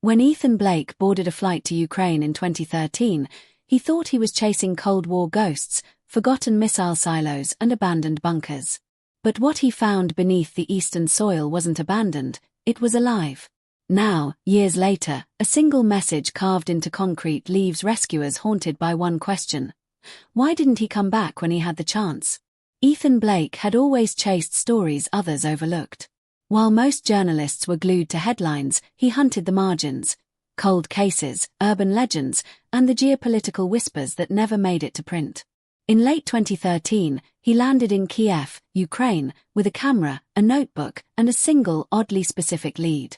When Ethan Blake boarded a flight to Ukraine in 2013, he thought he was chasing Cold War ghosts, forgotten missile silos and abandoned bunkers. But what he found beneath the eastern soil wasn't abandoned, it was alive. Now, years later, a single message carved into concrete leaves rescuers haunted by one question. Why didn't he come back when he had the chance? Ethan Blake had always chased stories others overlooked. While most journalists were glued to headlines, he hunted the margins, cold cases, urban legends, and the geopolitical whispers that never made it to print. In late 2013, he landed in Kiev, Ukraine, with a camera, a notebook, and a single, oddly specific lead.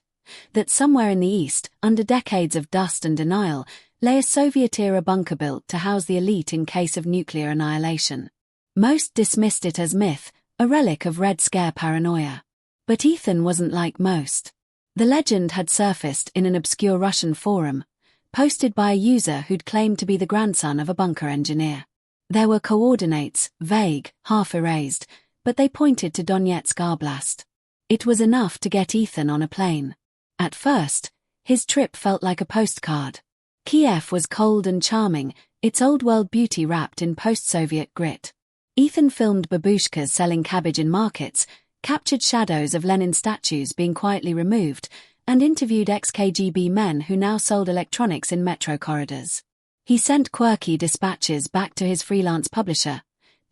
That somewhere in the east, under decades of dust and denial, lay a Soviet-era bunker built to house the elite in case of nuclear annihilation. Most dismissed it as myth, a relic of Red Scare paranoia. But Ethan wasn't like most. The legend had surfaced in an obscure Russian forum, posted by a user who'd claimed to be the grandson of a bunker engineer. There were coordinates, vague, half-erased, but they pointed to Donetsk Oblast. It was enough to get Ethan on a plane. At first, his trip felt like a postcard. Kiev was cold and charming, its old-world beauty wrapped in post-Soviet grit. Ethan filmed babushkas selling cabbage in markets, captured shadows of Lenin statues being quietly removed, and interviewed ex-KGB men who now sold electronics in metro corridors. He sent quirky dispatches back to his freelance publisher,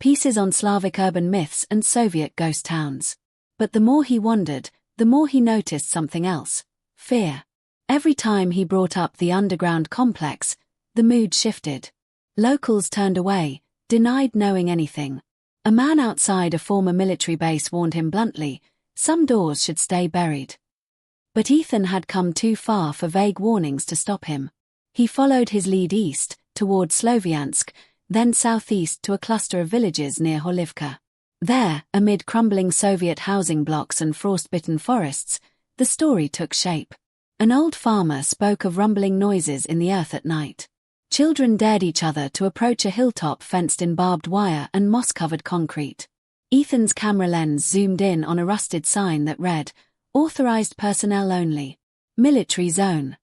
pieces on Slavic urban myths and Soviet ghost towns. But the more he wandered, the more he noticed something else: fear. Every time he brought up the underground complex, the mood shifted. Locals turned away, denied knowing anything. A man outside a former military base warned him bluntly, some doors should stay buried. But Ethan had come too far for vague warnings to stop him. He followed his lead east, toward Sloviansk, then southeast to a cluster of villages near Horlivka. There, amid crumbling Soviet housing blocks and frost-bitten forests, the story took shape. An old farmer spoke of rumbling noises in the earth at night. Children dared each other to approach a hilltop fenced in barbed wire and moss-covered concrete. Ethan's camera lens zoomed in on a rusted sign that read, "Authorized personnel only. Military zone."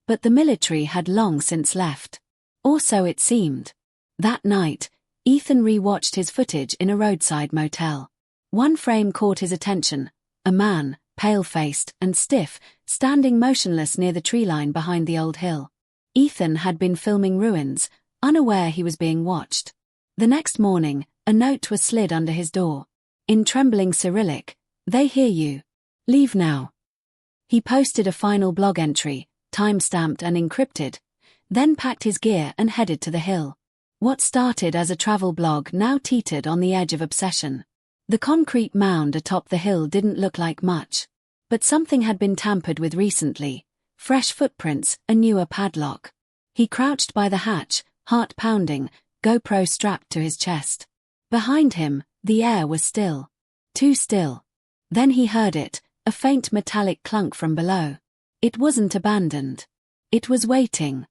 But the military had long since left. Or so it seemed. That night, Ethan re-watched his footage in a roadside motel. One frame caught his attention: a man, pale-faced and stiff, standing motionless near the tree line behind the old hill. Ethan had been filming ruins, unaware he was being watched. The next morning, a note was slid under his door. In trembling Cyrillic, "They hear you. Leave now." He posted a final blog entry, time-stamped and encrypted, then packed his gear and headed to the hill. What started as a travel blog now teetered on the edge of obsession. The concrete mound atop the hill didn't look like much. But something had been tampered with recently: fresh footprints, a newer padlock. He crouched by the hatch, heart pounding, GoPro strapped to his chest. Behind him, the air was still. Too still. Then he heard it, a faint metallic clunk from below. It wasn't abandoned. It was waiting.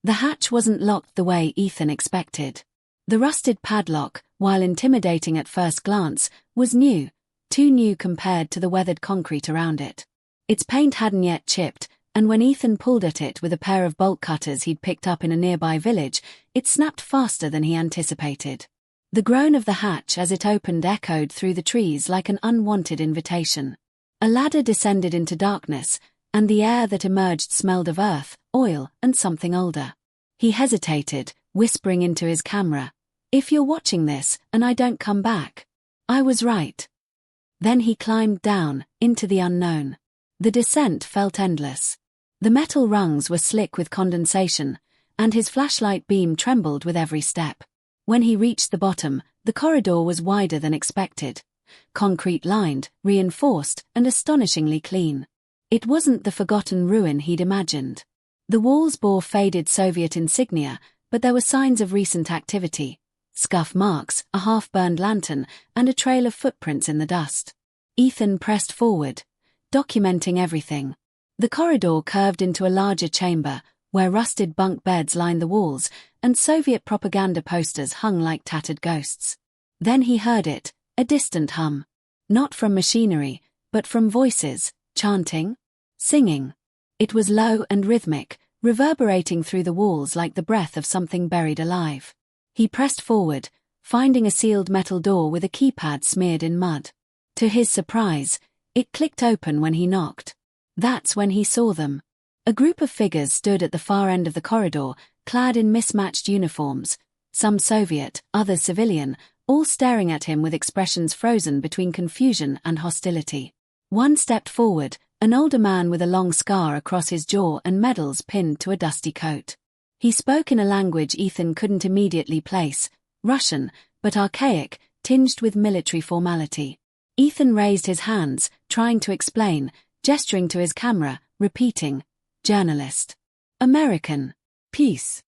The hatch wasn't locked the way Ethan expected. The rusted padlock, while intimidating at first glance, was new, too new compared to the weathered concrete around it. Its paint hadn't yet chipped, and when Ethan pulled at it with a pair of bolt cutters he'd picked up in a nearby village, it snapped faster than he anticipated. The groan of the hatch as it opened echoed through the trees like an unwanted invitation. A ladder descended into darkness, and the air that emerged smelled of earth, oil, and something older. He hesitated, whispering into his camera, "If you're watching this, and I don't come back, I was right." Then he climbed down, into the unknown. The descent felt endless. The metal rungs were slick with condensation, and his flashlight beam trembled with every step. When he reached the bottom, the corridor was wider than expected. Concrete-lined, reinforced, and astonishingly clean. It wasn't the forgotten ruin he'd imagined. The walls bore faded Soviet insignia, but there were signs of recent activity: scuff marks, a half-burned lantern, and a trail of footprints in the dust. Ethan pressed forward, documenting everything. The corridor curved into a larger chamber, where rusted bunk beds lined the walls, and Soviet propaganda posters hung like tattered ghosts. Then he heard it, a distant hum. Not from machinery, but from voices, chanting, singing. It was low and rhythmic, reverberating through the walls like the breath of something buried alive. He pressed forward, finding a sealed metal door with a keypad smeared in mud. To his surprise, it clicked open when he knocked. That's when he saw them. A group of figures stood at the far end of the corridor, clad in mismatched uniforms, some Soviet, others civilian, all staring at him with expressions frozen between confusion and hostility. One stepped forward, an older man with a long scar across his jaw and medals pinned to a dusty coat. He spoke in a language Ethan couldn't immediately place, Russian, but archaic, tinged with military formality. Ethan raised his hands, trying to explain, gesturing to his camera, repeating, "Journalist. American. Peace."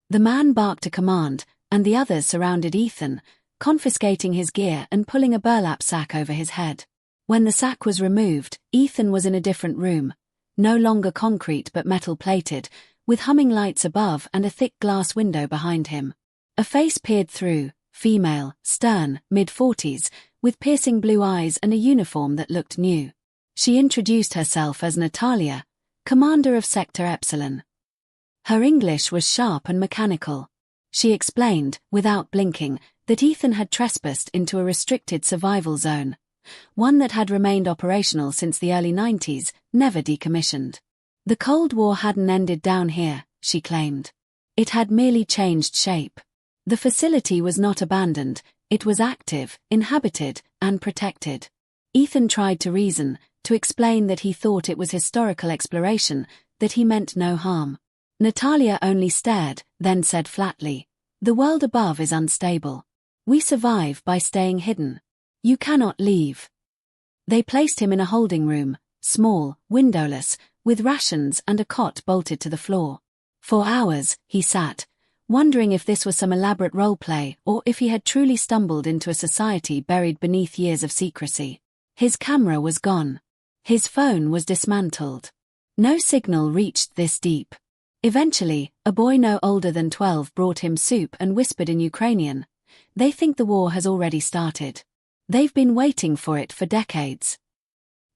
The man barked a command, and the others surrounded Ethan, confiscating his gear and pulling a burlap sack over his head. When the sack was removed, Ethan was in a different room, no longer concrete but metal-plated, with humming lights above and a thick glass window behind him. A face peered through, female, stern, mid-40s, with piercing blue eyes and a uniform that looked new. She introduced herself as Natalia, commander of Sector Epsilon. Her English was sharp and mechanical. She explained, without blinking, that Ethan had trespassed into a restricted survival zone, one that had remained operational since the early 90s, never decommissioned. The Cold War hadn't ended down here, she claimed. It had merely changed shape. The facility was not abandoned, it was active, inhabited, and protected. Ethan tried to reason, to explain that he thought it was historical exploration, that he meant no harm. Natalia only stared, then said flatly, "The world above is unstable. We survive by staying hidden. You cannot leave." They placed him in a holding room, small, windowless, with rations and a cot bolted to the floor. For hours, he sat, wondering if this was some elaborate role-play or if he had truly stumbled into a society buried beneath years of secrecy. His camera was gone. His phone was dismantled. No signal reached this deep. Eventually, a boy no older than 12 brought him soup and whispered in Ukrainian, "They think the war has already started. They've been waiting for it for decades."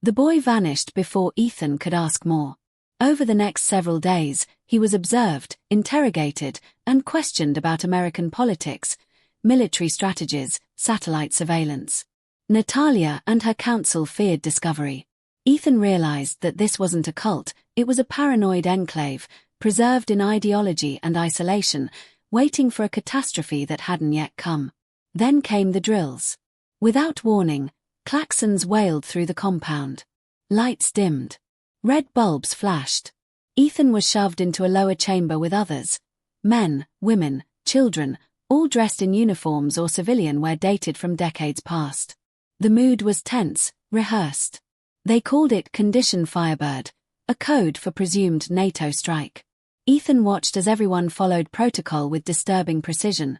The boy vanished before Ethan could ask more. Over the next several days, he was observed, interrogated, and questioned about American politics, military strategies, satellite surveillance. Natalia and her council feared discovery. Ethan realized that this wasn't a cult, it was a paranoid enclave, preserved in ideology and isolation, waiting for a catastrophe that hadn't yet come. Then came the drills. Without warning, klaxons wailed through the compound. Lights dimmed. Red bulbs flashed. Ethan was shoved into a lower chamber with others. Men, women, children, all dressed in uniforms or civilian wear dated from decades past. The mood was tense, rehearsed. They called it Condition Firebird, a code for presumed NATO strike. Ethan watched as everyone followed protocol with disturbing precision,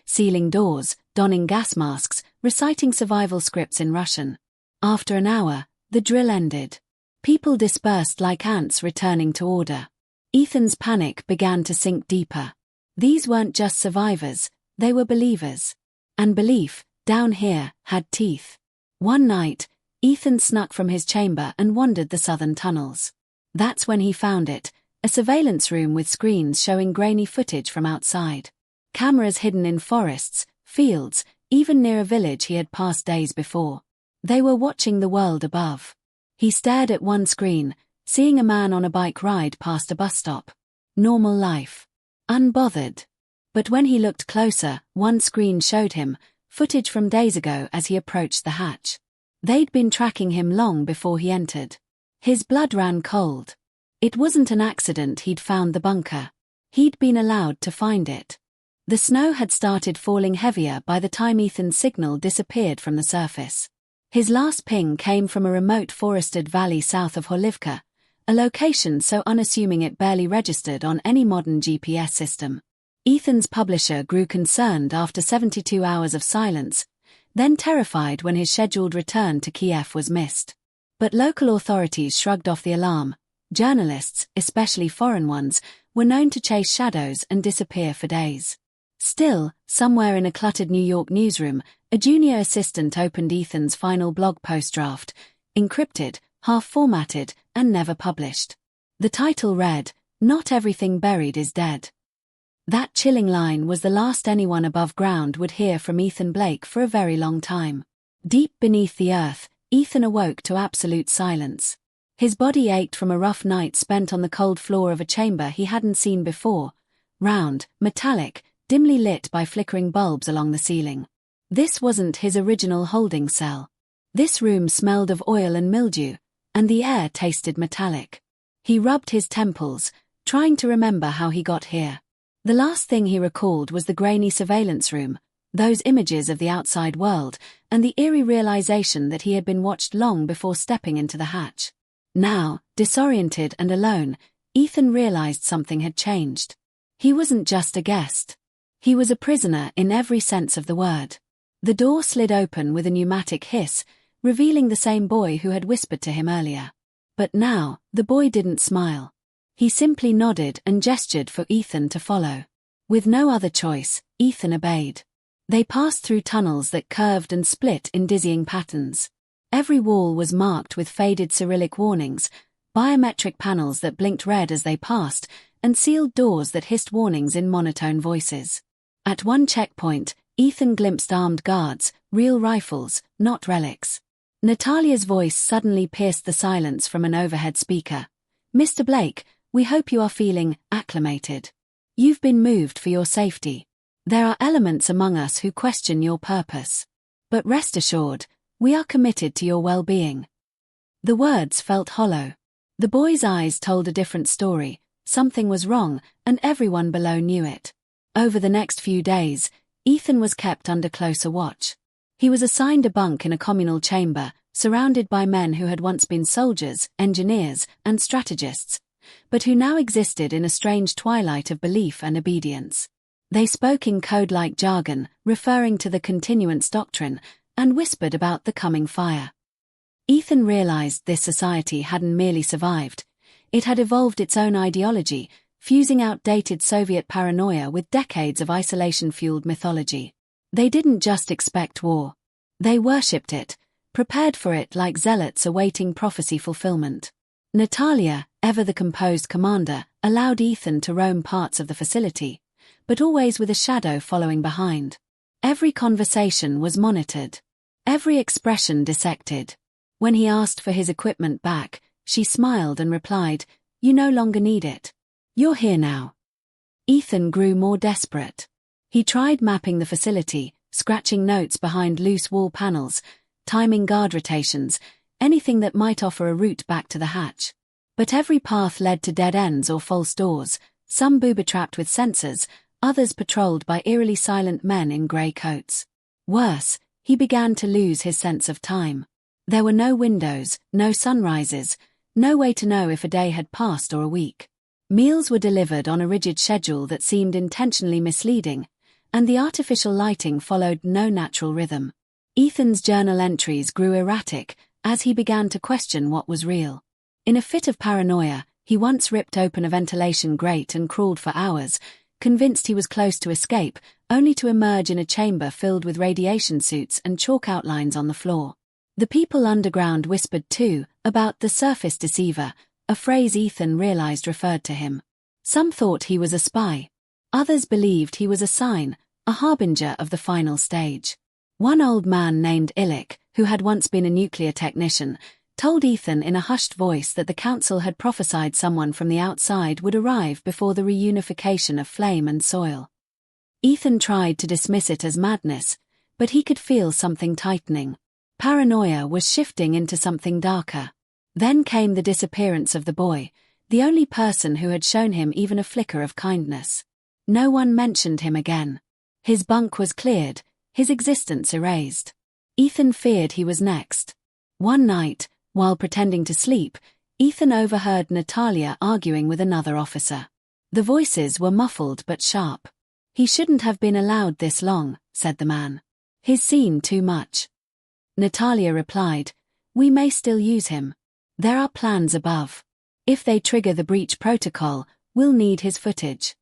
sealing doors, donning gas masks, reciting survival scripts in Russian. After an hour, the drill ended. People dispersed like ants returning to order. Ethan's panic began to sink deeper. These weren't just survivors, they were believers. And belief, down here, had teeth. One night, Ethan snuck from his chamber and wandered the southern tunnels. That's when he found it, a surveillance room with screens showing grainy footage from outside. Cameras hidden in forests, fields, even near a village he had passed days before. They were watching the world above. He stared at one screen, seeing a man on a bike ride past a bus stop. Normal life. Unbothered. But when he looked closer, one screen showed him footage from days ago as he approached the hatch. They'd been tracking him long before he entered. His blood ran cold. It wasn't an accident he'd found the bunker. He'd been allowed to find it. The snow had started falling heavier by the time Ethan's signal disappeared from the surface. His last ping came from a remote forested valley south of Horlivka, a location so unassuming it barely registered on any modern GPS system. Ethan's publisher grew concerned after 72 hours of silence, then terrified when his scheduled return to Kiev was missed. But local authorities shrugged off the alarm. Journalists, especially foreign ones, were known to chase shadows and disappear for days. Still, somewhere in a cluttered New York newsroom, a junior assistant opened Ethan's final blog post draft, encrypted, half-formatted, and never published. The title read, "Not everything buried is dead." That chilling line was the last anyone above ground would hear from Ethan Blake for a very long time. Deep beneath the earth, Ethan awoke to absolute silence. His body ached from a rough night spent on the cold floor of a chamber he hadn't seen before, round, metallic, dimly lit by flickering bulbs along the ceiling. This wasn't his original holding cell. This room smelled of oil and mildew, and the air tasted metallic. He rubbed his temples, trying to remember how he got here. The last thing he recalled was the grainy surveillance room, those images of the outside world, and the eerie realization that he had been watched long before stepping into the hatch. Now, disoriented and alone, Ethan realized something had changed. He wasn't just a guest. He was a prisoner in every sense of the word. The door slid open with a pneumatic hiss, revealing the same boy who had whispered to him earlier. But now, the boy didn't smile. He simply nodded and gestured for Ethan to follow. With no other choice, Ethan obeyed. They passed through tunnels that curved and split in dizzying patterns. Every wall was marked with faded Cyrillic warnings, biometric panels that blinked red as they passed, and sealed doors that hissed warnings in monotone voices. At one checkpoint, Ethan glimpsed armed guards, real rifles, not relics. Natalia's voice suddenly pierced the silence from an overhead speaker. "Mr. Blake, we hope you are feeling acclimated. You've been moved for your safety. There are elements among us who question your purpose. But rest assured, we are committed to your well-being." The words felt hollow. The boy's eyes told a different story. Something was wrong, and everyone below knew it. Over the next few days, Ethan was kept under closer watch. He was assigned a bunk in a communal chamber, surrounded by men who had once been soldiers, engineers, and strategists, but who now existed in a strange twilight of belief and obedience. They spoke in code-like jargon, referring to the continuance doctrine, and whispered about the coming fire. Ethan realized this society hadn't merely survived. It had evolved its own ideology, fusing outdated Soviet paranoia with decades of isolation-fueled mythology. They didn't just expect war. They worshipped it, prepared for it like zealots awaiting prophecy fulfillment. Natalia, ever the composed commander, allowed Ethan to roam parts of the facility, but always with a shadow following behind. Every conversation was monitored. Every expression dissected. When he asked for his equipment back, she smiled and replied, "You no longer need it. You're here now." Ethan grew more desperate. He tried mapping the facility, scratching notes behind loose wall panels, timing guard rotations, anything that might offer a route back to the hatch. But every path led to dead ends or false doors, some booby-trapped with sensors, others patrolled by eerily silent men in grey coats. Worse, he began to lose his sense of time. There were no windows, no sunrises, no way to know if a day had passed or a week. Meals were delivered on a rigid schedule that seemed intentionally misleading, and the artificial lighting followed no natural rhythm. Ethan's journal entries grew erratic as he began to question what was real. In a fit of paranoia, he once ripped open a ventilation grate and crawled for hours, convinced he was close to escape, only to emerge in a chamber filled with radiation suits and chalk outlines on the floor. The people underground whispered too, about the surface deceiver, a phrase Ethan realized referred to him. Some thought he was a spy. Others believed he was a sign, a harbinger of the final stage. One old man named Illich, who had once been a nuclear technician, told Ethan in a hushed voice that the council had prophesied someone from the outside would arrive before the reunification of flame and soil. Ethan tried to dismiss it as madness, but he could feel something tightening. Paranoia was shifting into something darker. Then came the disappearance of the boy, the only person who had shown him even a flicker of kindness. No one mentioned him again. His bunk was cleared, his existence erased. Ethan feared he was next. One night, while pretending to sleep, Ethan overheard Natalia arguing with another officer. The voices were muffled but sharp. "He shouldn't have been allowed this long," said the man. "He's seen too much." Natalia replied, "We may still use him. There are plans above. If they trigger the breach protocol, we'll need his footage."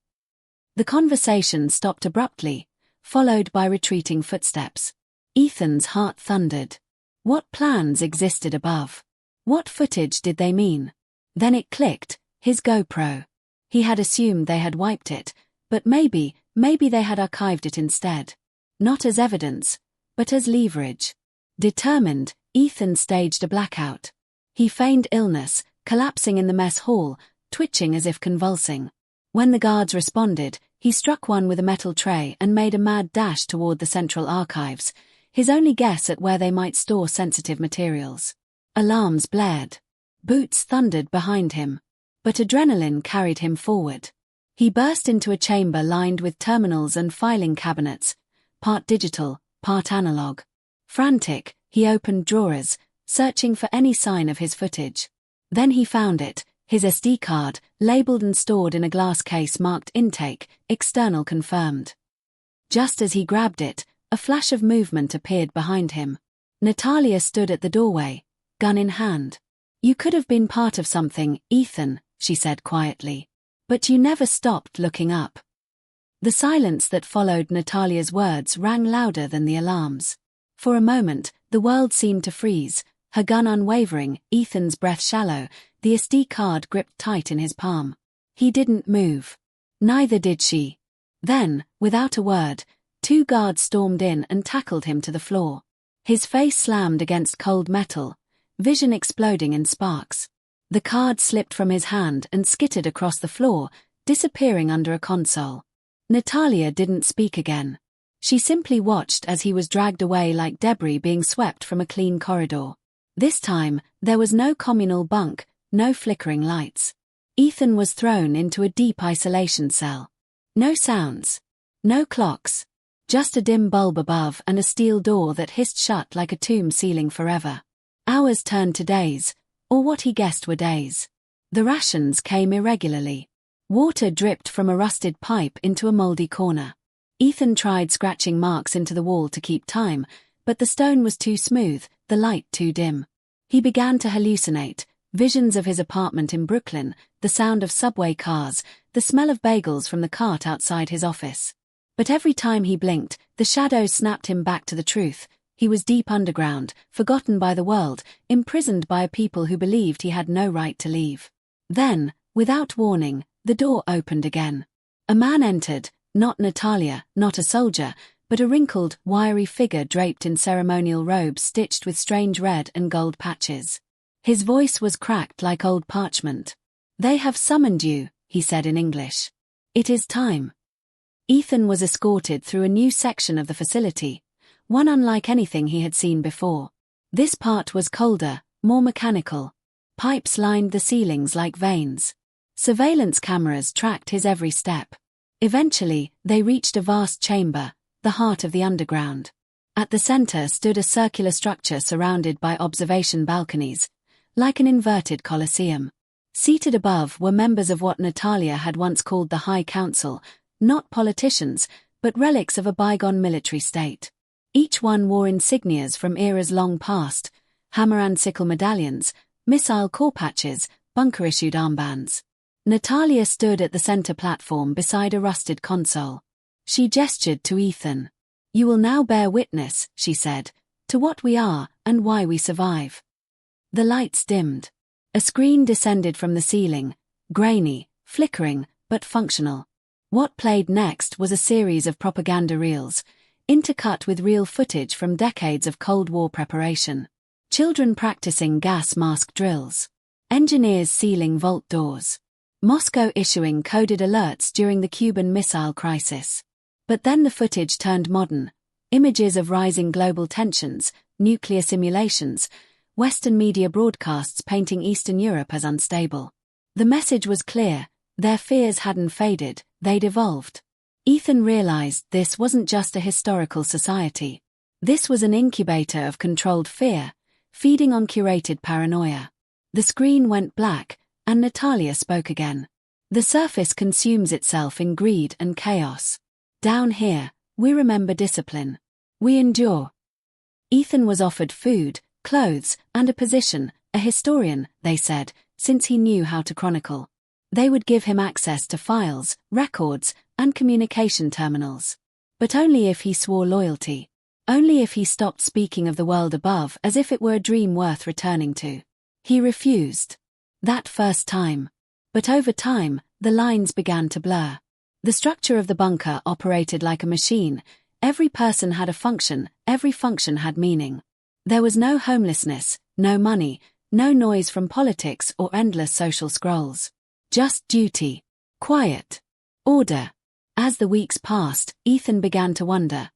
The conversation stopped abruptly, followed by retreating footsteps. Ethan's heart thundered. What plans existed above? What footage did they mean? Then it clicked, His GoPro. He had assumed they had wiped it, but maybe they had archived it instead. Not as evidence, but as leverage. Determined, Ethan staged a blackout. He feigned illness, collapsing in the mess hall, twitching as if convulsing. When the guards responded, he struck one with a metal tray and made a mad dash toward the central archives, his only guess at where they might store sensitive materials. Alarms blared. Boots thundered behind him. But adrenaline carried him forward. He burst into a chamber lined with terminals and filing cabinets, part digital, part analog. Frantic, he opened drawers, searching for any sign of his footage. Then he found it, his SD card, labeled and stored in a glass case marked Intake, External Confirmed. Just as he grabbed it, a flash of movement appeared behind him. Natalia stood at the doorway, gun in hand. "You could have been part of something, Ethan," she said quietly. "But you never stopped looking up." The silence that followed Natalia's words rang louder than the alarms. For a moment, the world seemed to freeze, her gun unwavering, Ethan's breath shallow, the SD card gripped tight in his palm. He didn't move. Neither did she. Then, without a word, 2 guards stormed in and tackled him to the floor. His face slammed against cold metal, vision exploding in sparks. The card slipped from his hand and skittered across the floor, disappearing under a console. Natalia didn't speak again. She simply watched as he was dragged away like debris being swept from a clean corridor. This time, there was no communal bunk, no flickering lights. Ethan was thrown into a deep isolation cell. No sounds. No clocks. Just a dim bulb above and a steel door that hissed shut like a tomb sealing forever. Hours turned to days, or what he guessed were days. The rations came irregularly. Water dripped from a rusted pipe into a moldy corner. Ethan tried scratching marks into the wall to keep time, but the stone was too smooth, the light too dim. He began to hallucinate, visions of his apartment in Brooklyn, the sound of subway cars, the smell of bagels from the cart outside his office. But every time he blinked, the shadows snapped him back to the truth. He was deep underground, forgotten by the world, imprisoned by a people who believed he had no right to leave. Then, without warning, the door opened again. A man entered, not Natalia, not a soldier, but a wrinkled, wiry figure draped in ceremonial robes stitched with strange red and gold patches. His voice was cracked like old parchment. "They have summoned you," he said in English. "It is time." Ethan was escorted through a new section of the facility, one unlike anything he had seen before. This part was colder, more mechanical. Pipes lined the ceilings like veins. Surveillance cameras tracked his every step. Eventually, they reached a vast chamber, the heart of the underground. At the center stood a circular structure surrounded by observation balconies, like an inverted coliseum. Seated above were members of what Natalia had once called the High Council, not politicians, but relics of a bygone military state. Each one wore insignias from eras long past, hammer and sickle medallions, missile core patches, bunker-issued armbands. Natalia stood at the center platform beside a rusted console. She gestured to Ethan. "You will now bear witness," she said, "to what we are and why we survive." The lights dimmed. A screen descended from the ceiling, grainy, flickering, but functional. What played next was a series of propaganda reels, intercut with real footage from decades of Cold War preparation. Children practicing gas mask drills. Engineers sealing vault doors. Moscow issuing coded alerts during the Cuban Missile Crisis. But then the footage turned modern. Images of rising global tensions, nuclear simulations, Western media broadcasts painting Eastern Europe as unstable. The message was clear. Their fears hadn't faded, they'd evolved. Ethan realized this wasn't just a historical society. This was an incubator of controlled fear, feeding on curated paranoia. The screen went black, and Natalia spoke again. "The surface consumes itself in greed and chaos. Down here, we remember discipline. We endure." Ethan was offered food, clothes, and a position, a historian, they said, since he knew how to chronicle. They would give him access to files, records, and communication terminals. But only if he swore loyalty. Only if he stopped speaking of the world above as if it were a dream worth returning to. He refused. That first time. But over time, the lines began to blur. The structure of the bunker operated like a machine. Every person had a function, every function had meaning. There was no homelessness, no money, no noise from politics or endless social scrolls. Just duty, quiet, order. As the weeks passed, Ethan began to wonder,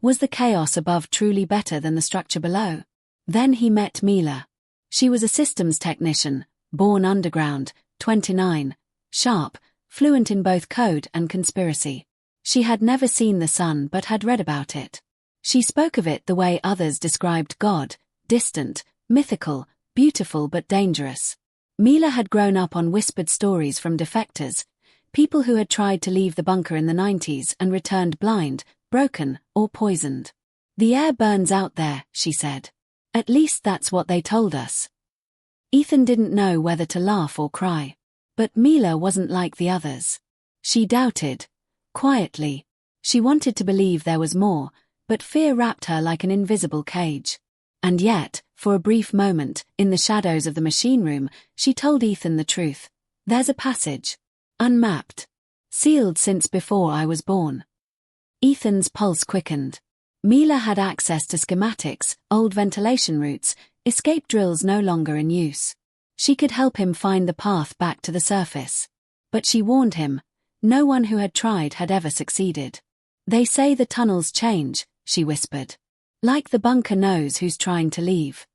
was the chaos above truly better than the structure below? Then he met Mila. She was a systems technician, born underground, 29, sharp, fluent in both code and conspiracy. She had never seen the sun but had read about it. She spoke of it the way others described God, distant, mythical, beautiful but dangerous. Mila had grown up on whispered stories from defectors, people who had tried to leave the bunker in the 90s and returned blind, broken, or poisoned. The air burns out there, she said. At least that's what they told us. Ethan didn't know whether to laugh or cry. But Mila wasn't like the others. She doubted. Quietly. She wanted to believe there was more, but fear wrapped her like an invisible cage. And yet, for a brief moment, in the shadows of the machine room, she told Ethan the truth. There's a passage. Unmapped. Sealed since before I was born. Ethan's pulse quickened. Mila had access to schematics, old ventilation routes, escape drills no longer in use. She could help him find the path back to the surface. But she warned him, no one who had tried had ever succeeded. They say the tunnels change, she whispered. Like the bunker knows who's trying to leave.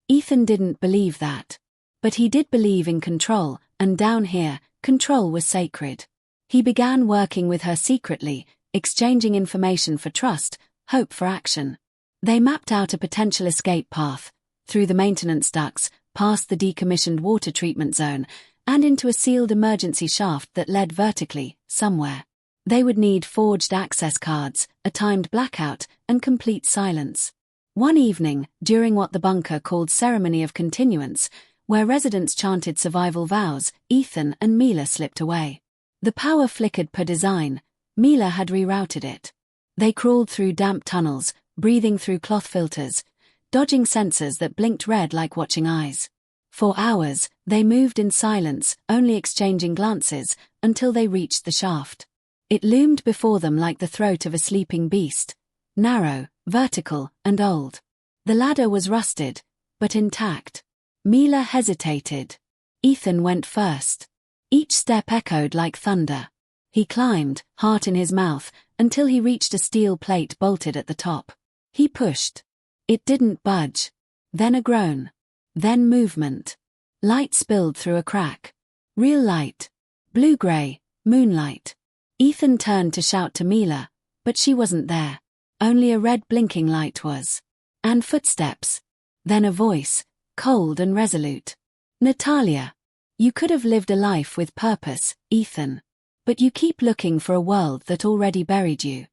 Ethan didn't believe that. But he did believe in control, and down here, control was sacred. He began working with her secretly, exchanging information for trust, hope for action. They mapped out a potential escape path, through the maintenance ducts, past the decommissioned water treatment zone, and into a sealed emergency shaft that led vertically, somewhere. They would need forged access cards, a timed blackout, and complete silence. One evening, during what the bunker called Ceremony of Continuance, where residents chanted survival vows, Ethan and Mila slipped away. The power flickered per design. Mila had rerouted it. They crawled through damp tunnels, breathing through cloth filters, dodging sensors that blinked red like watching eyes. For hours, they moved in silence, only exchanging glances, until they reached the shaft. It loomed before them like the throat of a sleeping beast, narrow, vertical, and old. The ladder was rusted, but intact. Mila hesitated. Ethan went first. Each step echoed like thunder. He climbed, heart in his mouth, until he reached a steel plate bolted at the top. He pushed. It didn't budge. Then a groan. Then movement. Light spilled through a crack. Real light. Blue-gray, moonlight. Ethan turned to shout to Mila, but she wasn't there. Only a red blinking light was. And footsteps. Then a voice, cold and resolute. Natalia. You could have lived a life with purpose, Ethan. But you keep looking for a world that already buried you.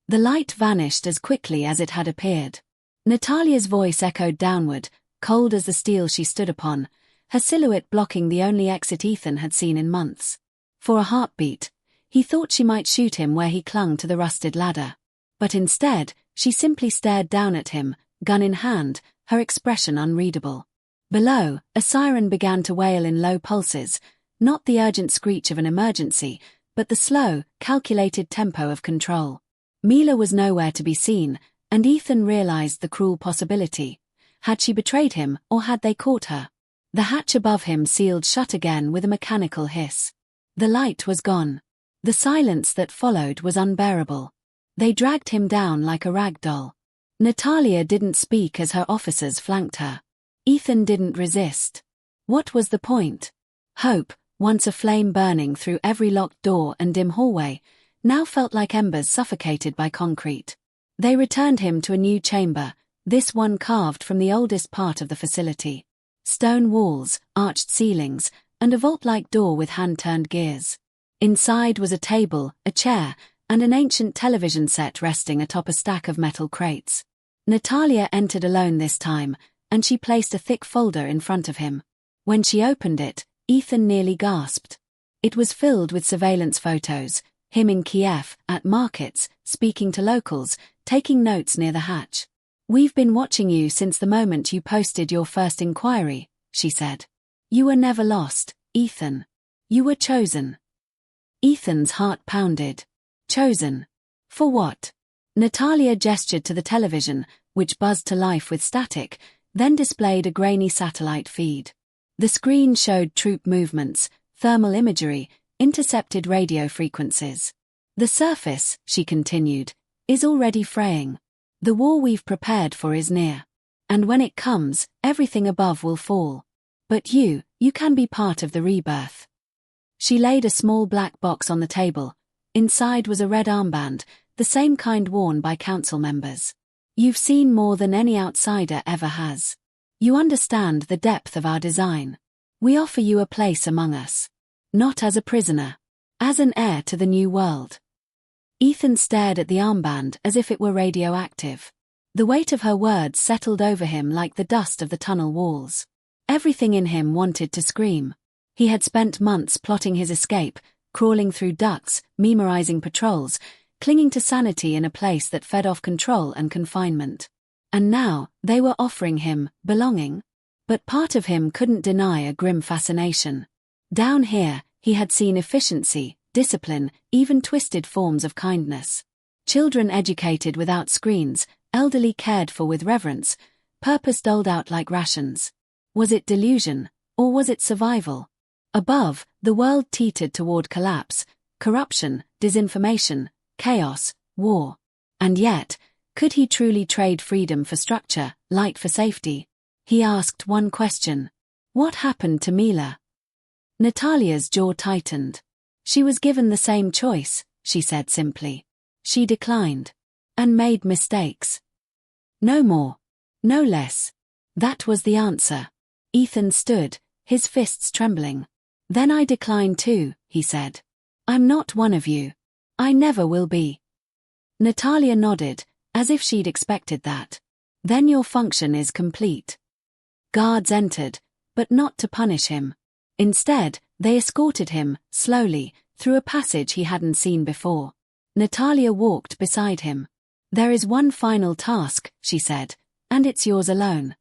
The light vanished as quickly as it had appeared. Natalia's voice echoed downward, cold as the steel she stood upon, her silhouette blocking the only exit Ethan had seen in months. For a heartbeat, he thought she might shoot him where he clung to the rusted ladder. But instead, she simply stared down at him, gun in hand, her expression unreadable. Below, a siren began to wail in low pulses, not the urgent screech of an emergency, but the slow, calculated tempo of control. Mila was nowhere to be seen, and Ethan realized the cruel possibility. Had she betrayed him, or had they caught her? The hatch above him sealed shut again with a mechanical hiss. The light was gone. The silence that followed was unbearable. They dragged him down like a rag doll. Natalia didn't speak as her officers flanked her. Ethan didn't resist. What was the point? Hope, once a flame burning through every locked door and dim hallway, now felt like embers suffocated by concrete. They returned him to a new chamber, this one carved from the oldest part of the facility. Stone walls, arched ceilings, and a vault-like door with hand-turned gears. Inside was a table, a chair, and an ancient television set resting atop a stack of metal crates. Natalia entered alone this time, and she placed a thick folder in front of him. When she opened it, Ethan nearly gasped. It was filled with surveillance photos, him in Kiev, at markets, speaking to locals, taking notes near the hatch. "We've been watching you since the moment you posted your first inquiry," she said. "You were never lost, Ethan. You were chosen. Ethan's heart pounded. Chosen? For what? Natalia gestured to the television, which buzzed to life with static, then displayed a grainy satellite feed. The screen showed troop movements, thermal imagery, intercepted radio frequencies. The surface, she continued, is already fraying. The war we've prepared for is near. And when it comes, everything above will fall. But you can be part of the rebirth. She laid a small black box on the table. Inside was a red armband, the same kind worn by council members. You've seen more than any outsider ever has. You understand the depth of our design. We offer you a place among us. Not as a prisoner. As an heir to the new world. Ethan stared at the armband as if it were radioactive. The weight of her words settled over him like the dust of the tunnel walls. Everything in him wanted to scream. He had spent months plotting his escape, crawling through ducts, memorizing patrols, clinging to sanity in a place that fed off control and confinement. And now, they were offering him belonging. But part of him couldn't deny a grim fascination. Down here, he had seen efficiency, discipline, even twisted forms of kindness. Children educated without screens, elderly cared for with reverence, purpose doled out like rations. Was it delusion, or was it survival? Above, the world teetered toward collapse, corruption, disinformation, chaos, war. And yet, could he truly trade freedom for structure, light for safety? He asked one question. What happened to Mila? Natalia's jaw tightened. She was given the same choice, she said simply. She declined. And made mistakes. No more. No less. That was the answer. Ethan stood, his fists trembling. Then I decline too, he said. I'm not one of you. I never will be. Natalia nodded, as if she'd expected that. Then your function is complete. Guards entered, but not to punish him. Instead, they escorted him, slowly, through a passage he hadn't seen before. Natalia walked beside him. There is one final task, she said, and it's yours alone.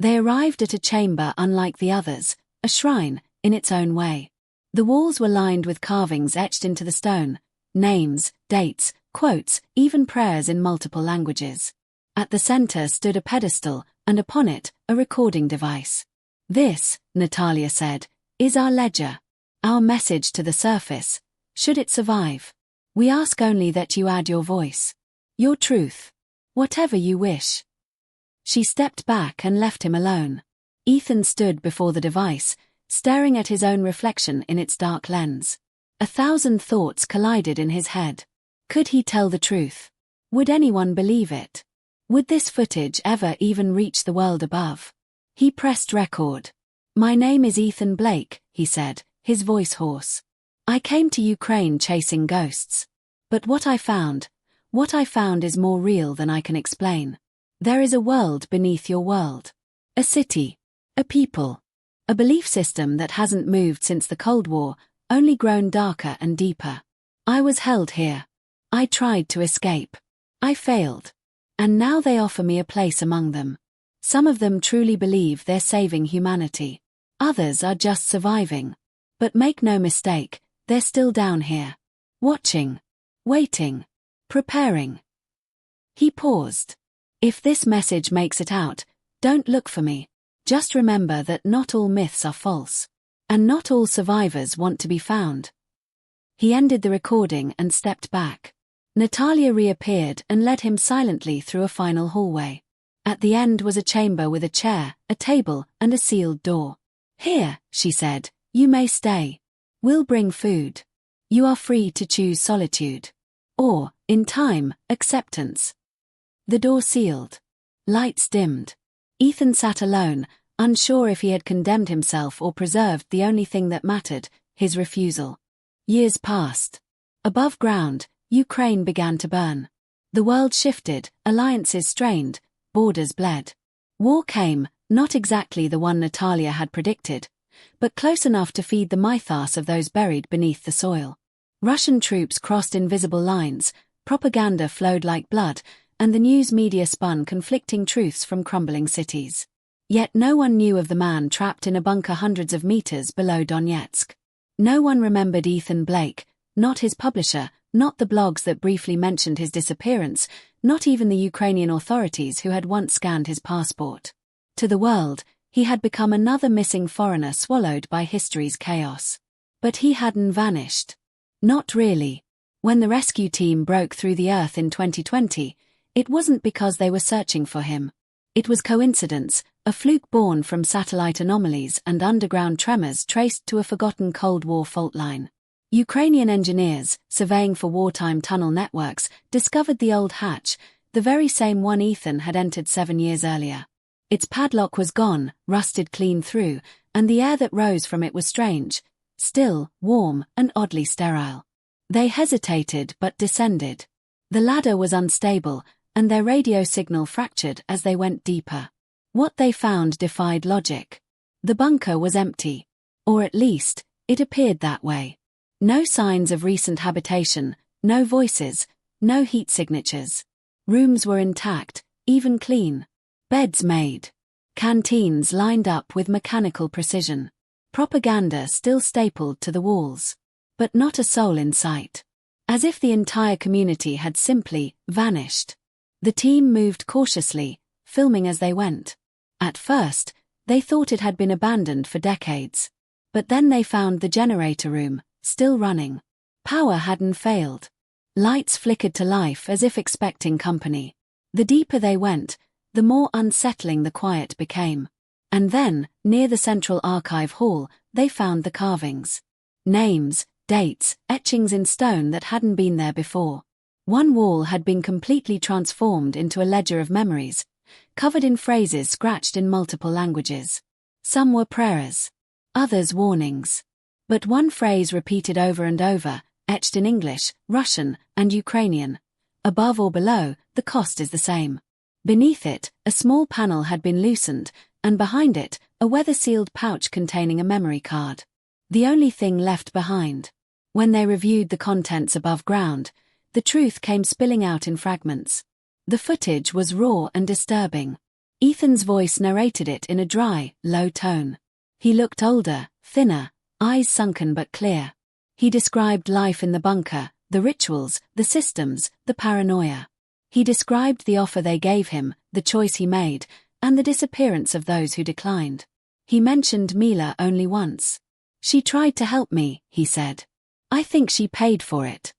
They arrived at a chamber unlike the others, a shrine, in its own way. The walls were lined with carvings etched into the stone, names, dates, quotes, even prayers in multiple languages. At the center stood a pedestal, and upon it, a recording device. This, Natalia said, is our ledger. Our message to the surface. Should it survive? We ask only that you add your voice. Your truth. Whatever you wish. She stepped back and left him alone. Ethan stood before the device, staring at his own reflection in its dark lens. 1,000 thoughts collided in his head. Could he tell the truth? Would anyone believe it? Would this footage ever even reach the world above? He pressed record. My name is Ethan Blake, he said, his voice hoarse. I came to Ukraine chasing ghosts. But what I found is more real than I can explain. There is a world beneath your world. A city. A people. A belief system that hasn't moved since the Cold War, only grown darker and deeper. I was held here. I tried to escape. I failed. And now they offer me a place among them. Some of them truly believe they're saving humanity. Others are just surviving. But make no mistake, they're still down here. Watching. Waiting. Preparing. He paused. If this message makes it out, don't look for me. Just remember that not all myths are false. And not all survivors want to be found. He ended the recording and stepped back. Natalia reappeared and led him silently through a final hallway. At the end was a chamber with a chair, a table, and a sealed door. Here, she said, you may stay. We'll bring food. You are free to choose solitude. Or, in time, acceptance. The door sealed. Lights dimmed. Ethan sat alone, unsure if he had condemned himself or preserved the only thing that mattered, his refusal. Years passed. Above ground, Ukraine began to burn. The world shifted, alliances strained, borders bled. War came, not exactly the one Natalia had predicted, but close enough to feed the mythos of those buried beneath the soil. Russian troops crossed invisible lines, propaganda flowed like blood, and the news media spun conflicting truths from crumbling cities. Yet no one knew of the man trapped in a bunker hundreds of meters below Donetsk. No one remembered Ethan Blake, not his publisher, not the blogs that briefly mentioned his disappearance, not even the Ukrainian authorities who had once scanned his passport. To the world, he had become another missing foreigner swallowed by history's chaos. But he hadn't vanished. Not really. When the rescue team broke through the earth in 2020, it wasn't because they were searching for him. It was coincidence, a fluke born from satellite anomalies and underground tremors traced to a forgotten Cold War fault line. Ukrainian engineers, surveying for wartime tunnel networks, discovered the old hatch, the very same one Ethan had entered 7 years earlier. Its padlock was gone, rusted clean through, and the air that rose from it was strange, still, warm, and oddly sterile. They hesitated but descended. The ladder was unstable, and their radio signal fractured as they went deeper. What they found defied logic. The bunker was empty. Or at least, it appeared that way. No signs of recent habitation, no voices, no heat signatures. Rooms were intact, even clean. Beds made. Canteens lined up with mechanical precision. Propaganda still stapled to the walls. But not a soul in sight. As if the entire community had simply vanished. The team moved cautiously, filming as they went. At first, they thought it had been abandoned for decades. But then they found the generator room, still running. Power hadn't failed. Lights flickered to life as if expecting company. The deeper they went, the more unsettling the quiet became. And then, near the central archive hall, they found the carvings. Names, dates, etchings in stone that hadn't been there before. One wall had been completely transformed into a ledger of memories, covered in phrases scratched in multiple languages. Some were prayers, others warnings. But one phrase repeated over and over, etched in English, Russian, and Ukrainian. Above or below, the cost is the same. Beneath it, a small panel had been loosened, and behind it, a weather-sealed pouch containing a memory card. The only thing left behind. When they reviewed the contents above ground, the truth came spilling out in fragments. The footage was raw and disturbing. Ethan's voice narrated it in a dry, low tone. He looked older, thinner, eyes sunken but clear. He described life in the bunker, the rituals, the systems, the paranoia. He described the offer they gave him, the choice he made, and the disappearance of those who declined. He mentioned Mila only once. "She tried to help me," he said. "I think she paid for it."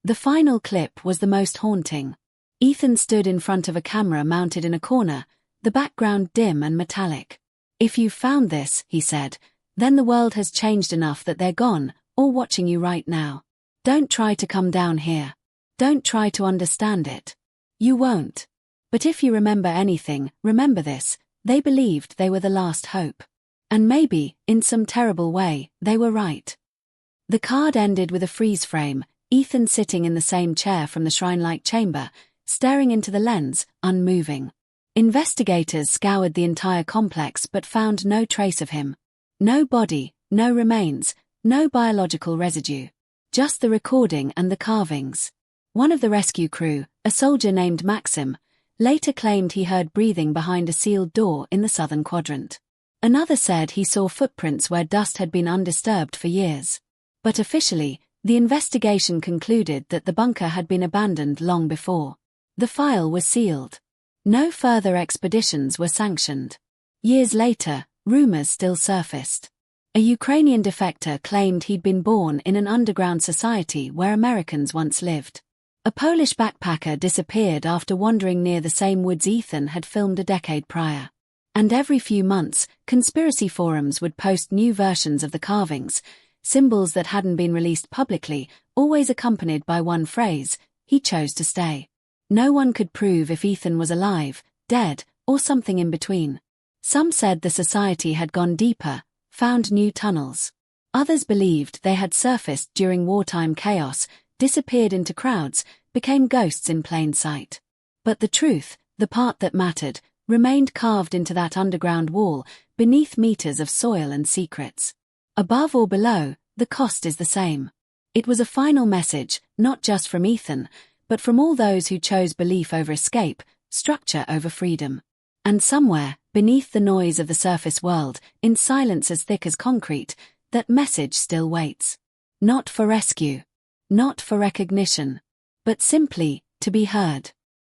The final clip was the most haunting. Ethan stood in front of a camera mounted in a corner, the background dim and metallic. "If you've found this," he said, "then the world has changed enough that they're gone, or watching you right now. Don't try to come down here. Don't try to understand it. You won't. But if you remember anything, remember this: they believed they were the last hope. And maybe, in some terrible way, they were right." The card ended with a freeze frame, Ethan sitting in the same chair from the shrine-like chamber, staring into the lens, unmoving. Investigators scoured the entire complex but found no trace of him. No body, no remains, no biological residue. Just the recording and the carvings. One of the rescue crew, a soldier named Maxim, later claimed he heard breathing behind a sealed door in the southern quadrant. Another said he saw footprints where dust had been undisturbed for years. But officially, the investigation concluded that the bunker had been abandoned long before. The file was sealed. No further expeditions were sanctioned. Years later, rumors still surfaced. A Ukrainian defector claimed he'd been born in an underground society where Americans once lived. A Polish backpacker disappeared after wandering near the same woods Ethan had filmed a decade prior. And every few months, conspiracy forums would post new versions of the carvings, symbols that hadn't been released publicly, always accompanied by one phrase: "He chose to stay." No one could prove if Ethan was alive, dead, or something in between. Some said the society had gone deeper, found new tunnels. Others believed they had surfaced during wartime chaos, disappeared into crowds, became ghosts in plain sight. But the truth, the part that mattered, remained carved into that underground wall, beneath meters of soil and secrets. Above or below, the cost is the same. It was a final message, not just from Ethan, but from all those who chose belief over escape, structure over freedom. And somewhere, beneath the noise of the surface world, in silence as thick as concrete, That message still waits. Not for rescue. Not for recognition. But simply to be heard.